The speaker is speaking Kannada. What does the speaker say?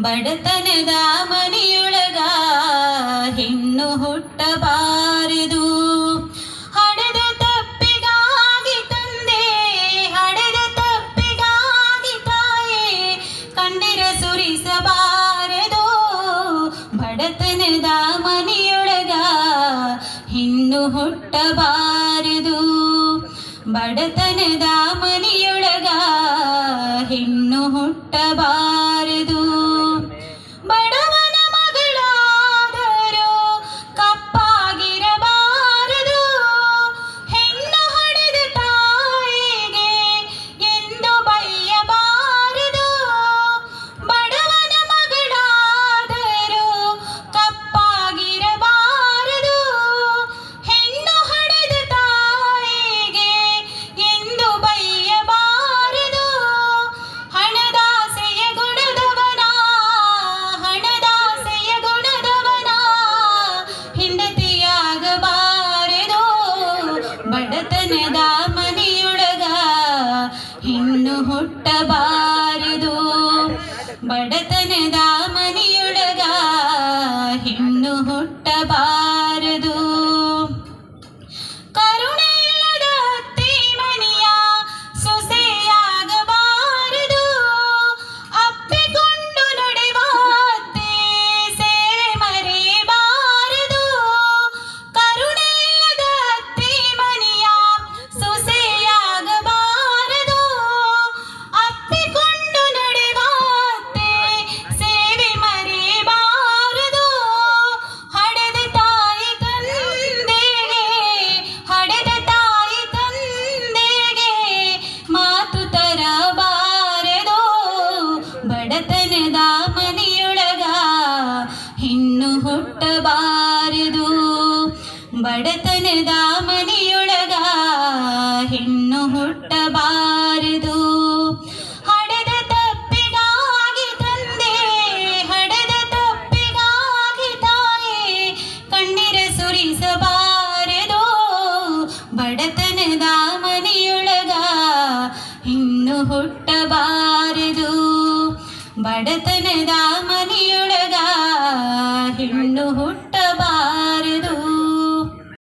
ಬಡತನದ ಮನೆಯೊಳಗ ಹೆಣ್ಣು ಹುಟ್ಟಬಾರದು. ಹಡೆದ ತಪ್ಪಿಗಾಗಿ ತಂದೆ, ಹಡೆದ ತಪ್ಪಿಗಾಗಿ ತಾಯಿ ಕಣ್ಣೀರ ಸುರಿಸಬಾರದು. ಬಡತನದ ಮನೆಯೊಳಗ ಹೆಣ್ಣು ಹುಟ್ಟಬಾರದು. ಬಡತನದ ಮನೆಯೊಳಗ ಹೆಣ್ಣು ಹುಟ್ಟಬಾರದು. ಬಡವನ ಮಗಳಾದರೂ ಕಪ್ಪಾಗಿರಬಾರದು. ಹೆಣ್ಣು ಹಡೆದ ತಾಯಿಗೆ ಎಂದು ಬೈಯಬಾರದು. ಬಡವನ ಮಗಳಾದರೂ ಕಪ್ಪಾಗಿರಬಾರದು. ಹೆಣ್ಣು ಹಡೆದ ತಾಯಿಗೆ ಎಂದು ಬೈಯಬಾರದು. ಹಣದಾಸೆಯ ಗುಣದವನ, ಹಣದಾಸೆಯ ಗುಣದವನ ಹೆಂಡತಿಯಾಗಬಾರದು. ಬಡತನದ ಮನೆಯೊಳಗ ಹೆಣ್ಣು ಹುಟ್ಟಬಾರದು. ಬಡತನದ ಮನೆಯೊಳಗ ಹೆಣ್ಣು ಹುಟ್ಟಬಾರದು. ಕರುಣೆ ಇಲ್ಲದ ಅತ್ತೆ ಮನೆಯ ಸೊಸೆಯಾಗಬಾರದು. ಅಪ್ಪಿಕೊಂಡು ನಡೆವ ಅತ್ತೆ ಸೇವೆ ಮರೆಯಬಾರದು. ಕರುಣೆ ಇಲ್ಲದ ಅತ್ತೆ ಮನೆಯ ಸೊಸೆಯಾಗಬಾರದು. ಅಪ್ಪಿಕೊಂಡು ನಡೆವ ಅತ್ತೆ ಸೇವೆ ಮರೆಯಬಾರದು. ಹಡೆದ ತಾಯಿ ತಂದೆಗೆ, ಹಡೆದ ತಾಯಿ ತಂದೆಗೆ ಮಾತು ತರಬಾರದು. ಬಡತನದ ಮನೆಯೊಳಗ ಹೆಣ್ಣು ಹುಟ್ಟಬಾರದು. ಬಡತನದ ಮನೆಯೊಳಗ ಹೆಣ್ಣು ಹುಟ್ಟಬಾರದು. ಹಡೆದ ತಪ್ಪಿಗಾಗಿ ತಂದೆ, ಹಡೆದ ತಪ್ಪಿಗಾಗಿ ತಾಯಿ ಕಣ್ಣೀರ ಸುರಿಸಬಾರದು. ಬಡತನದ ಮನೆಯೊಳಗ ಹೆಣ್ಣು ಹುಟ್ಟಬಾರದು. ಬಡತನದ ಮನೆಯೊಳಗ ಹೆಣ್ಣು ಹುಟ್ಟ